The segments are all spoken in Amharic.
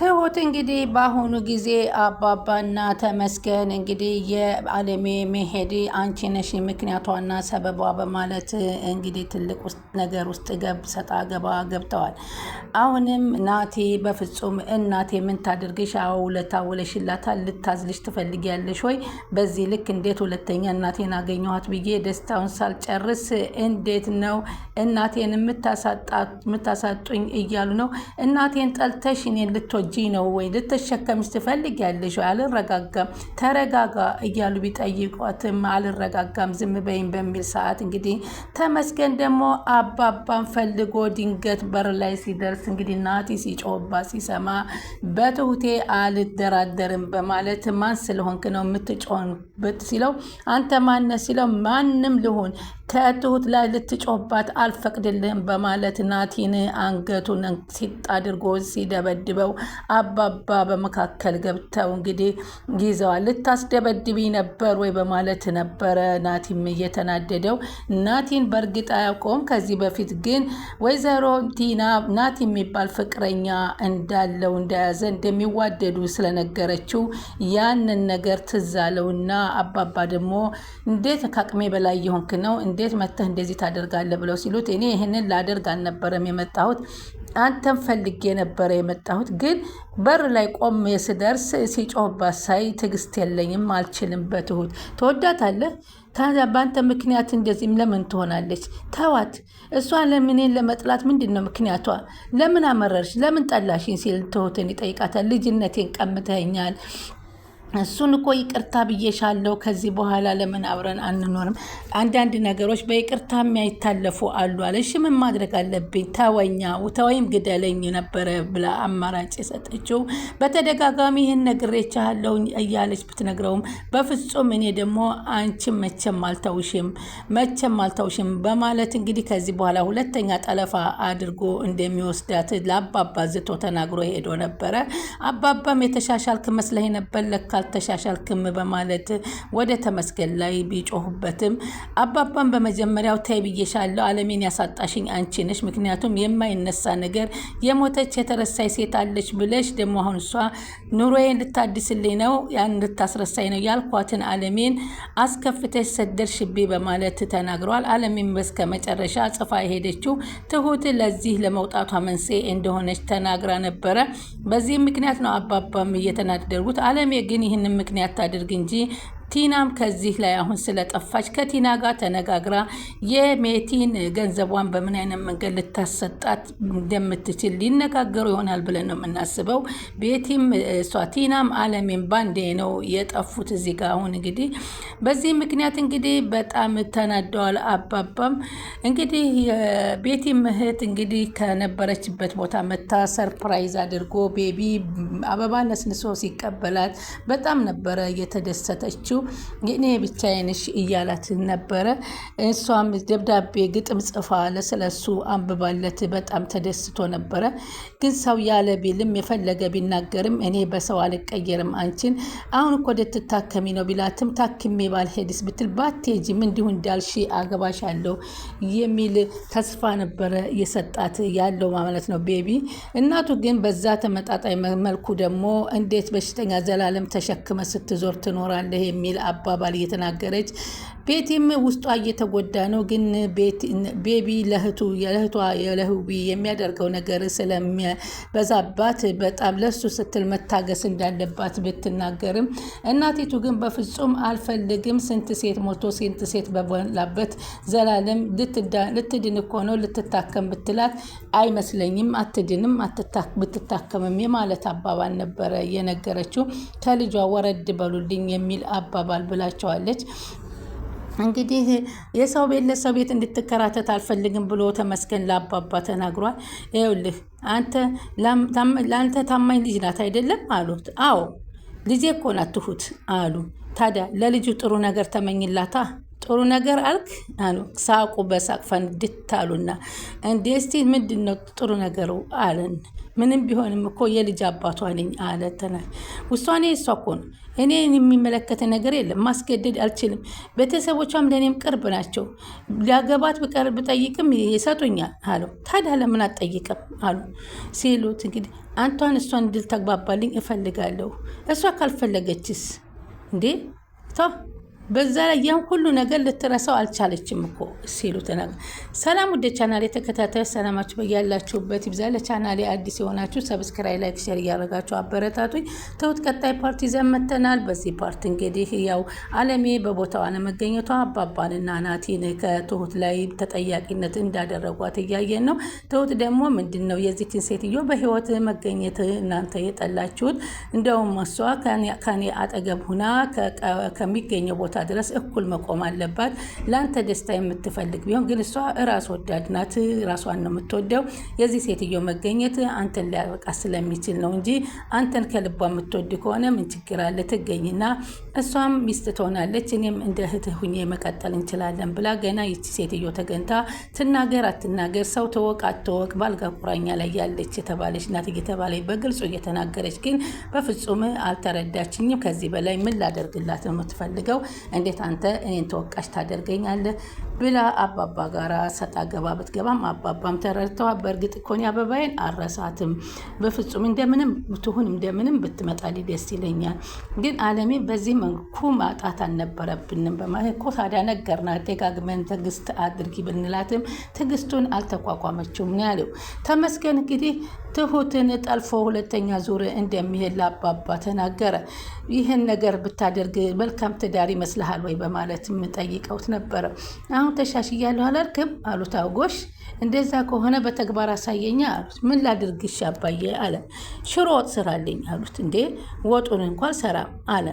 ትሁት እንግዲህ በአሁኑ ጊዜ አባባና ተመስገን እንግዲህ የአለሜ መሄድ አንቺ ነሽ ምክንያቷና ሰበቧ በማለት እንግዲህ ትልቅ ነገር ውስጥ ሰጣ ገባ ገብተዋል። አሁንም ናቲ በፍጹም እናቴ ምን ታድርግሽ? አዎ ውለታ ውለሽላታል፣ ልታዝልሽ ትፈልጊያለሽ ወይ? በዚህ ልክ እንዴት ሁለተኛ እናቴን አገኘኋት ብዬ ደስታውን ሳልጨርስ እንዴት ነው እናቴን የምታሳጡኝ እያሉ ነው። እናቴን ጠልተሽ እኔን ልትወጂ ነው ወይ? ልትሸከምሽ ትፈልጊያለሽ? አልረጋጋም፣ ተረጋጋ እያሉ ቢጠይቋትም አልረጋጋም ዝም በይም በሚል ሰዓት እንግዲህ ተመስገን ደግሞ አባባን ፈልጎ ድንገት በር ላይ ሲደርስ እንግዲህ ናቲ ሲጮህባት ሲሰማ በትሁቴ አልደራደርም በማለት ማን ስለሆንክ ነው የምትጮህበት ሲለው አንተ ማነ ሲለው ማንም ልሁን ከትሁት ላይ ልትጮህባት አልፈቅድልህም በማለት ናቲን አንገቱን ሲጥ አድርጎ ሲደበድበው አባባ በመካከል ገብተው እንግዲህ ይዘዋል። ልታስደበድቢ ነበር ወይ በማለት ነበረ ናቲም እየተናደደው። ናቲን በእርግጥ አያውቀውም። ከዚህ በፊት ግን ወይዘሮ ቲና ናቲ የሚባል ፍቅረኛ እንዳለው እንደያዘ እንደሚዋደዱ ስለነገረችው ያንን ነገር ትዝ አለውና አባባ ደግሞ እንዴት ከአቅሜ በላይ የሆንክ ነው እንዴት መተህ እንደዚህ ታደርጋለህ ብለው ሲሉት እኔ ይህንን ላደርግ አልነበረም የመጣሁት አንተም ፈልጌ ነበረ የመጣሁት ግን በር ላይ ቆሜ ስደርስ ሲጮህባት ሳይ ትዕግስት የለኝም አልችልም። በትሁት ትወዳታለህ ታዲያ በአንተ ምክንያት እንደዚህም ለምን ትሆናለች? ተዋት። እሷ ለምኔን ለመጥላት ምንድን ነው ምክንያቷ? ለምን አመረርሽ? ለምን ጠላሽኝ? ሲል ትሁትን ይጠይቃታል። ልጅነቴን ቀምተኛል። እሱን እኮ ይቅርታ ብዬሻለሁ። ከዚህ በኋላ ለምን አብረን አንኖርም? አንዳንድ ነገሮች በይቅርታ የሚያይታለፉ አሉ አለ። እሺ ምን ማድረግ አለብኝ? ተወይም ግደለኝ ነበረ ብላ አማራጭ የሰጠችው። በተደጋጋሚ ይህን ነግሬቻለሁ እያለች ብትነግረውም በፍጹም እኔ ደግሞ አንቺም መቼም አልተውሽም በማለት እንግዲህ ከዚህ በኋላ ሁለተኛ ጠለፋ አድርጎ እንደሚወስዳት ለአባባ ዝቶ ተናግሮ ሄዶ ነበረ። አባባም የተሻሻልክ መስለኝ ነበር ለካ አልተሻሻልክም በማለት ወደ ተመስገን ላይ ቢጮሁበትም አባባን በመጀመሪያው ተይ ብዬሻለሁ፣ አለሜን ያሳጣሽኝ አንቺ ነሽ። ምክንያቱም የማይነሳ ነገር የሞተች የተረሳይ ሴት አለች ብለሽ ደግሞ አሁን እሷ ኑሮዬን ልታድስልኝ ነው ያን ልታስረሳኝ ነው ያልኳትን አለሜን አስከፍተሽ ሰደርሽብኝ በማለት ተናግረዋል። አለሜን በስከ መጨረሻ ጽፋ የሄደችው ትሁት ለዚህ ለመውጣቷ መንስኤ እንደሆነች ተናግራ ነበረ። በዚህ ምክንያት ነው አባባም እየተናደዱት። አለሜ ግን ይህንን ምክንያት ታድርግ እንጂ ቲናም ከዚህ ላይ አሁን ስለጠፋች ከቲና ጋር ተነጋግራ የሜቲን ገንዘቧን በምን አይነት መንገድ ልታሰጣት እንደምትችል ሊነጋገሩ ይሆናል ብለን ነው የምናስበው። ቤቲም እሷ ቲናም አለሜን ባንዴ ነው የጠፉት እዚህ ጋር። አሁን እንግዲህ በዚህ ምክንያት እንግዲህ በጣም ተናደዋል። አባባም እንግዲህ የቤቲም እህት እንግዲህ ከነበረችበት ቦታ መታ ሰርፕራይዝ አድርጎ ቤቢ አበባ ነስንሶ ሲቀበላት በጣም ነበረ የተደሰተችው። እኔ ብቻዬንሽ እያላት ነበረ። እሷም ደብዳቤ ግጥም ጽፋ ለስለሱ አንብባለት በጣም ተደስቶ ነበረ። ግን ሰው ያለ ቢልም የፈለገ ቢናገርም እኔ በሰው አልቀየርም አንቺን አሁን እኮ ልትታከሚ ነው ቢላትም ታክሜ ባልሄድስ ብትል ባትሄጂም እንዲሁ እንዳልሽ አገባሻለሁ የሚል ተስፋ ነበረ የሰጣት ያለው ማለት ነው ቤቢ። እናቱ ግን በዛ ተመጣጣኝ መልኩ ደግሞ እንዴት በሽተኛ ዘላለም ተሸክመ ስትዞር ትኖራለህ የሚል አባባል እየተናገረች ቤቲም ውስጧ እየተጎዳ ነው። ግን ቤቢ ለህቢ የሚያደርገው ነገር ስለሚበዛባት በጣም ለሱ ስትል መታገስ እንዳለባት ብትናገርም እናቲቱ ግን በፍጹም አልፈልግም፣ ስንት ሴት ሞቶ ስንት ሴት በላበት ዘላለም ልትድን እኮ ነው ልትታከም ብትላት አይመስለኝም፣ አትድንም ብትታከምም የማለት አባባል ነበረ የነገረችው። ከልጇ ወረድ በሉልኝ የሚል አባባል ብላቸዋለች። እንግዲህ የሰው ቤት ለሰው ቤት እንድትከራተት አልፈልግም ብሎ ተመስገን ለአባባ ተናግሯል። ይኸውልህ ለአንተ ታማኝ ልጅ ናት አይደለም አሉት። አዎ ልጄ እኮ ናት ትሁት አሉ። ታዲያ ለልጁ ጥሩ ነገር ተመኝላታ ጥሩ ነገር አልክ አሉ። ሳቁ በሳቅ ፈንድት አሉና እንዴ እስቲ ምንድን ነው ጥሩ ነገሩ አለን። ምንም ቢሆንም እኮ የልጅ አባቷ ነኝ አለ። ውሳኔ እሷ እኮ ነው። እኔን የሚመለከተ ነገር የለም። ማስገደድ አልችልም። ቤተሰቦቿም ለእኔም ቅርብ ናቸው። ሊያገባት ብጠይቅም ይሰጡኛል አለው። ታዲያ ለምን አትጠይቅም አሉ ሲሉት እንግዲህ አንቷን እሷን እንድል ተግባባልኝ እፈልጋለሁ። እሷ ካልፈለገችስ እንዴ በዛ ላይ ያን ሁሉ ነገር ልትረሳው አልቻለችም እኮ ሲሉ ተናገሩ። ሰላም ወደ ቻናሌ ተከታታዮች ሰላማችሁ በያላችሁበት ይብዛ። ለቻናሌ አዲስ የሆናችሁ ሰብስክራይብ፣ ላይክ፣ ሼር እያደረጋችሁ አበረታቱኝ። ትሁት ቀጣይ ፓርቲ ዘመተናል። በዚህ ፓርቲ እንግዲህ ያው አለሜ በቦታው አለመገኘቷ አባባንና ናቲን ከትሁት ላይ ተጠያቂነት እንዳደረጓት እያየን ነው። ትሁት ደግሞ ምንድን ነው የዚችን ሴትዮ በህይወት መገኘት እናንተ የጠላችሁት? እንደውም እሷ ከኔ አጠገብ ሁና ከሚገኘው ቦታ ድረስ እኩል መቆም አለባት። ለአንተ ደስታ የምትፈልግ ቢሆን ግን እሷ ራስ ወዳድ ናት። ራሷን ነው የምትወደው። የዚህ ሴትዮ መገኘት አንተን ሊያበቃ ስለሚችል ነው እንጂ አንተን ከልቧ የምትወድ ከሆነ ምን ችግር አለ? ትገኝና እሷም ሚስት ትሆናለች፣ እኔም እንደ እህትህ ሁኜ መቀጠል እንችላለን ብላ ገና ይቺ ሴትዮ ተገንታ ትናገር አትናገር፣ ሰው ተወቅ አትወቅ፣ ባልጋ ቁራኛ ላይ ያለች የተባለች ናት እየተባለች በግልጹ እየተናገረች ግን በፍጹም አልተረዳችኝም። ከዚህ በላይ ምን ላደርግላት ነው የምትፈልገው? እንዴት አንተ እኔን ተወቃሽ ታደርገኛለህ? ብላ አባባ ጋር ሰጣ ገባ ብትገባም አባባም ተረድተዋል። በእርግጥ እኮ አበባዬን አረሳትም፣ በፍጹም እንደምንም ትሁን እንደምንም ብትመጣልኝ ደስ ይለኛል፣ ግን አለሜ በዚህ መልኩ ማጣት አልነበረብንም በማለት እኮ ታዲያ ነገርናት። ደጋግመን ትዕግስት አድርጊ ብንላትም ትዕግስቱን አልተቋቋመችውም ነው ያለው። ተመስገን እንግዲህ ትሁትን ጠልፎ ሁለተኛ ዙር እንደሚሄድ ለአባባ ተናገረ። ይህን ነገር ብታደርግ መልካም ትዳር ይመስልሃል ወይ በማለትም ጠይቀውት ነበረ። አሁን ተሻሽያለሁ አላልክም አሉት። አውጎሽ እንደዛ ከሆነ በተግባር አሳየኛ አሉት። ምን ላድርግሽ አባዬ አለ። ሽሮ ወጥ ስራልኝ አሉት። እንዴ ወጡን እንኳን ሰራም አለ።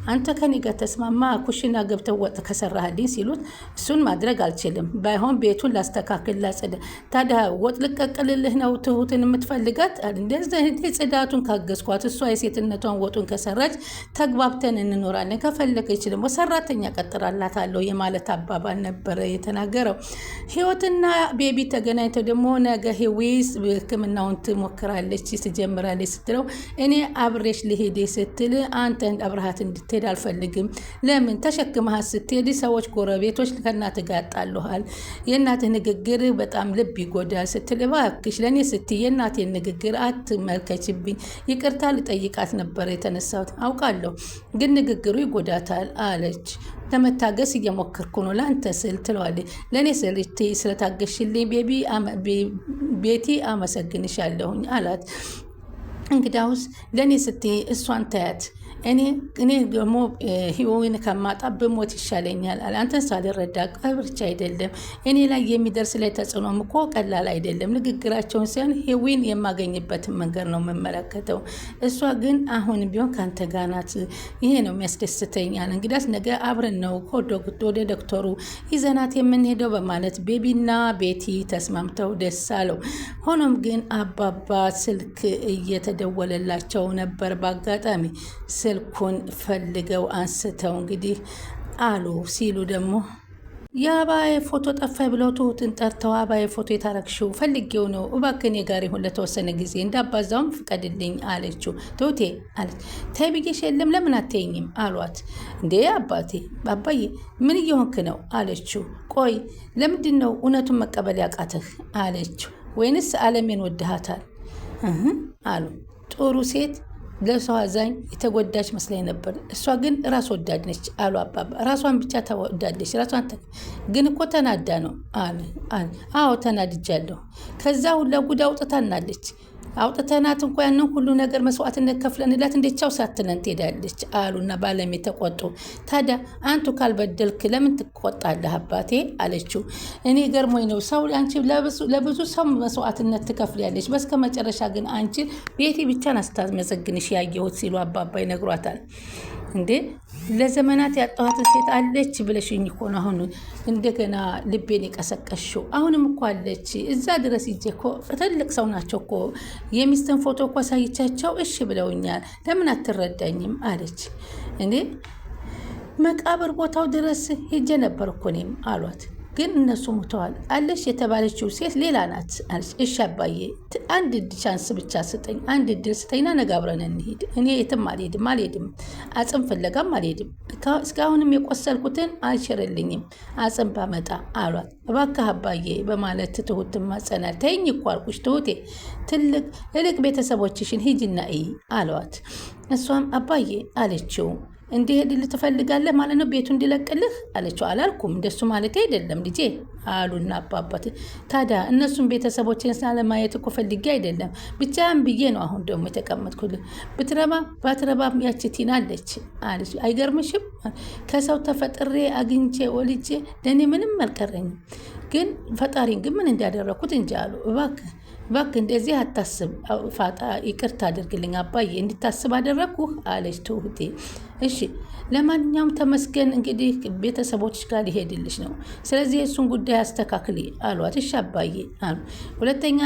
አንተ ከኔ ጋር ተስማማ ኩሽና ገብተው ወጥ ከሰራህልኝ ሲሉት እሱን ማድረግ አልችልም፣ ባይሆን ቤቱን ላስተካክል ላጽዳ። ታዲያ ወጥ ልቀቅልልህ ነው ትሁትን የምትፈልጋት? እንደዚህ ጽዳቱን ካገዝኳት እሷ የሴትነቷን ወጡን ከሰራች ተግባብተን እንኖራለን፣ ከፈለገች ደግሞ ሰራተኛ ቀጥራላታለሁ የማለት አባባል ነበረ የተናገረው። ህይወትና ቤቢ ተገናኝተው ደግሞ ነገ ህዊስ ህክምናውን ትሞክራለች ትጀምራለች ስትለው እኔ አብሬሽ ልሄድ ስትል አንተን አብረሃት እንድትሄድ አልፈልግም። ለምን ተሸክመሃት ስትሄድ ሰዎች ጎረቤቶች ከእናትህ ጋር ያጣሉሃል፣ የእናትህ ንግግር በጣም ልብ ይጎዳል ስትል እባክሽ ለእኔ ስትይ የእናቴን ንግግር አትመልከችብኝ። ይቅርታ ልጠይቃት ነበር የተነሳሁት አውቃለሁ፣ ግን ንግግሩ ይጎዳታል አለች። ለመታገስ እየሞከርኩ ነው ለአንተ ስል ትለዋለች። ለእኔ ስል ስለታገሽልኝ ቤቲ አመሰግንሻለሁኝ አላት። እንግዳውስ ለእኔ ስትይ እሷን ታያት፣ እኔ ደግሞ ህይወትን ከማጣ ብሞት ይሻለኛል አለ። አንተን ሳልረዳ ቀብርቻ አይደለም እኔ ላይ የሚደርስ ላይ ተጽዕኖም እኮ ቀላል አይደለም። ንግግራቸውን ሳይሆን ህዊን የማገኝበትን መንገድ ነው የምመለከተው። እሷ ግን አሁን ቢሆን ከአንተ ጋር ናት፣ ይሄ ነው የሚያስደስተኛል። እንግዳስ ነገ አብረን ነው ወደ ዶክተሩ ይዘናት የምንሄደው በማለት ቤቢና ቤቲ ተስማምተው ደስ አለው። ሆኖም ግን አባባ ስልክ እየተደወለላቸው ነበር። በአጋጣሚ ስልኩን ፈልገው አንስተው እንግዲህ አሉ ሲሉ ደግሞ የአባዬ ፎቶ ጠፋኝ ብለው ትሁትን ጠርተው አባዬ ፎቶ የታረግሽው ፈልጌው ነው እባክህ እኔ ጋር ይሁን ለተወሰነ ጊዜ እንዳባዛውም ፍቀድልኝ አለችው። ትሁቴ አለች። ተይ ብዬሽ የለም ለምን አትይኝም አሏት። እንዴ አባዬ ምን እየሆንክ ነው አለችው። ቆይ ለምንድን ነው እውነቱን መቀበል ያቃተህ አለችው። ወይንስ አለሜን ወድሃታል አሉ። ጥሩ ሴት ለሰው አዛኝ የተጎዳች መስላኝ ነበር። እሷ ግን ራስ ወዳድ ነች አሉ አባባ። ራሷን ብቻ ተወዳለች። ግን እኮ ተናዳ ነው አለ። አዎ ተናድጃለሁ። ከዛ ሁላ ጉድ አውጥታናለች። አውጥተናት እንኳ ያንን ሁሉ ነገር መስዋዕትነት ከፍለንላት እንዴቻው ሳትነን ትሄዳለች አሉና ባለሜ ተቆጡ። ታዲያ አንቱ ካልበደልክ ለምን ትቆጣለህ አባቴ አለችው። እኔ ገርሞኝ ነው ሰው አንቺ ለብዙ ሰው መስዋዕትነት ትከፍያለች፣ በስከ መጨረሻ ግን አንቺ ቤቴ ብቻን አስታመሰግንሽ ያየሁት ሲሉ አባባ ይነግሯታል። እንዴ ለዘመናት ያጣኋት ሴት አለች ብለሽኝ እኮ ነው አሁን እንደገና ልቤን የቀሰቀሽው። አሁንም እኮ አለች እዛ ድረስ ሂጄ እኮ ትልቅ ሰው ናቸው እኮ የሚስትን ፎቶ እኮ አሳይቻቸው እሺ ብለውኛል። ለምን አትረዳኝም አለች። እንዴ መቃብር ቦታው ድረስ ሄጄ ነበር እኮ እኔም አሏት። ግን እነሱ ሙተዋል። አለሽ የተባለችው ሴት ሌላ ናት አለች። እሺ አባዬ አንድ ቻንስ ብቻ ስጠኝ፣ አንድ እድል ስጠኝና ነገ አብረን እንሂድ። እኔ የትም አልሄድም፣ አጽም ፍለጋም አልሄድም። እስካሁንም የቆሰልኩትን አልሽርልኝም አጽም ባመጣ አሏት። እባክህ አባዬ በማለት ትሁት ትማጸናል። ተይኝ እኮ አልኩሽ ትሁቴ፣ ትልቅ ቤተሰቦችሽን ሂጂና እይ አሏት። እሷም አባዬ አለችው። እንዲሄድልህ ትፈልጋለህ ማለት ነው? ቤቱ እንዲለቅልህ አለችው። አላልኩም፣ እንደሱ ማለት አይደለም ልጄ አሉና አባባት። ታዲያ እነሱን ቤተሰቦችን ሳለማየት እኮ ፈልጌ አይደለም፣ ብቻዬን ብዬ ነው አሁን ደግሞ የተቀመጥኩልህ። ባትረባም ያቺ ቲና አለች አለች። አይገርምሽም? ከሰው ተፈጥሬ አግኝቼ ወልጄ ለእኔ ምንም አልቀረኝም። ግን ፈጣሪን ግን ምን እንዳደረኩት እንጂ አሉ። እባክህ እንደዚህ አታስብ ፋጣ፣ ይቅርታ አድርግልኝ አባዬ፣ እንድታስብ አደረግኩህ አለች ትሁቴ። እሺ ለማንኛውም ተመስገን፣ እንግዲህ ቤተሰቦች ጋር ሊሄድልሽ ነው፣ ስለዚህ የእሱን ጉዳይ አስተካክሊ አሏት። እሺ አባዬ አሉ። ሁለተኛ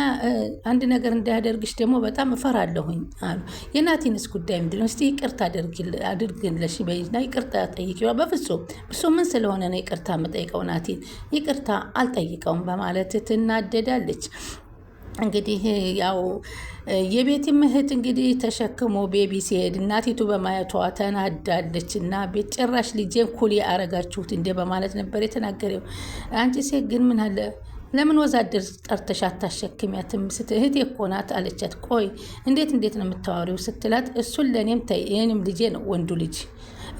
አንድ ነገር እንዳያደርግሽ ደግሞ በጣም እፈራለሁኝ አሉ። የናቲንስ ጉዳይ ምንድን ነው? እስቲ ይቅርታ አድርግልሽ በይና ይቅርታ ጠይቂው። በፍጹም እሱ ምን ስለሆነ ነው ይቅርታ የምጠይቀው? ናቲን ይቅርታ አልጠይቀውም በማለት ትናደዳለች። እንግዲህ ያው የቤቲም እህት እንግዲህ ተሸክሞ ቤቢ ሲሄድ እናቲቱ በማየቷ ተናዳለች እና ቤት ጭራሽ ልጄን ኩሊ አረጋችሁት እንደ በማለት ነበር የተናገረው። አንቺ ሴት ግን ምን አለ ለምን ወዛደር ጠርተሽ አታሸክሚያትም? እህቴ እኮ ናት አለቻት። ቆይ እንዴት ነው የምታወሪው ስትላት፣ እሱን ለእኔም ተይ፣ የእኔም ልጄ ነው ወንዱ ልጅ፣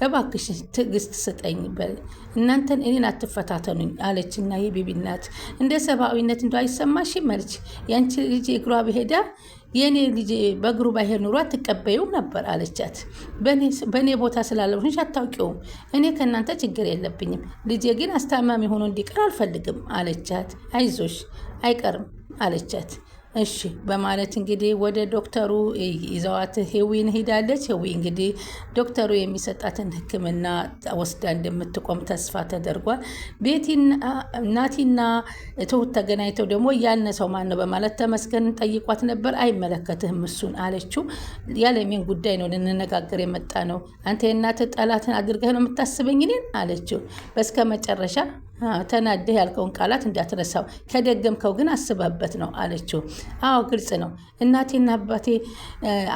እባክሽ ትዕግስት ስጠኝ፣ እናንተን እኔን አትፈታተኑኝ አለችና የቤቢ እናት እንደ ሰብአዊነት እንደ አይሰማሽም አለች። ያንቺ ልጅ እግሯ በሄዳ የእኔ ልጅ በእግሩ ባይሄድ ኑሮ አትቀበዩም ነበር አለቻት። በእኔ ቦታ ስላለሁሽ አታውቂውም። እኔ ከእናንተ ችግር የለብኝም፣ ልጄ ግን አስታማሚ ሆኖ እንዲቀር አልፈልግም አለቻት። አይዞሽ አይቀርም አለቻት። እሺ በማለት እንግዲህ ወደ ዶክተሩ ይዘዋት ሄዊን ሄዳለች። ሄዊ እንግዲህ ዶክተሩ የሚሰጣትን ሕክምና ወስዳ እንደምትቆም ተስፋ ተደርጓል። ናቲና ትሁት ተገናኝተው ደግሞ ያነሰው ማን ነው በማለት ተመስገን ጠይቋት ነበር። አይመለከትህም እሱን አለችው። ያለሜን ጉዳይ ነው ልንነጋገር የመጣ ነው። አንተ የእናትህ ጠላትን አድርገህ ነው የምታስበኝ እኔን አለችው። በስከ መጨረሻ ተናደህ ያልከውን ቃላት እንዳትረሳው፣ ከደገምከው ግን አስበህበት ነው አለችው። አዎ ግልጽ ነው፣ እናቴና አባቴ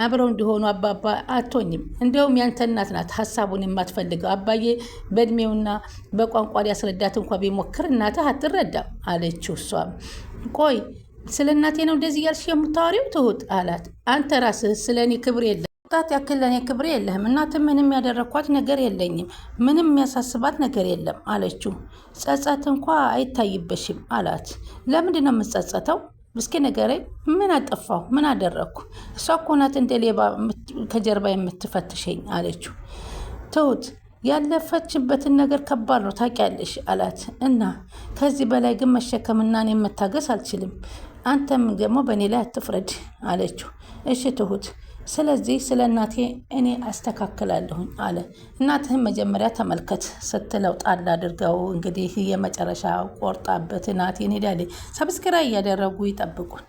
አብረው እንዲሆኑ አባባ አቶኝም፣ እንደውም ያንተ እናት ናት ሀሳቡን የማትፈልገው። አባዬ በእድሜውና በቋንቋ ሊያስረዳት እንኳ ቢሞክር እናትህ አትረዳም አለችው። እሷም ቆይ ስለ እናቴ ነው እንደዚህ ያልሽ የምታወሪው ትሁት አላት። አንተ ራስህ ስለ እኔ ክብር የለ ጣት ያክል ለእኔ ክብር የለህም። እናትም ምንም ያደረኳት ነገር የለኝም፣ ምንም የሚያሳስባት ነገር የለም አለችው። ጸጸት እንኳ አይታይበሽም አላት። ለምንድን ነው የምጸጸተው? እስኪ ንገረኝ፣ ምን አጠፋሁ? ምን አደረግኩ? እሷ እኮ ናት እንደ ሌባ ከጀርባ የምትፈትሸኝ አለችው። ትሁት ያለፈችበትን ነገር ከባድ ነው ታውቂያለሽ አላት። እና ከዚህ በላይ ግን መሸከምና እኔ መታገስ አልችልም። አንተም ደግሞ በእኔ ላይ አትፍረድ አለችው። እሺ ትሁት ስለዚህ ስለ እናቴ እኔ አስተካክላለሁኝ አለ። እናትህን መጀመሪያ ተመልከት ስትለው ጣል አድርገው እንግዲህ የመጨረሻ ቆርጣበት ናቴን ሄዳለች። ሰብስክራይብ እያደረጉ ይጠብቁን።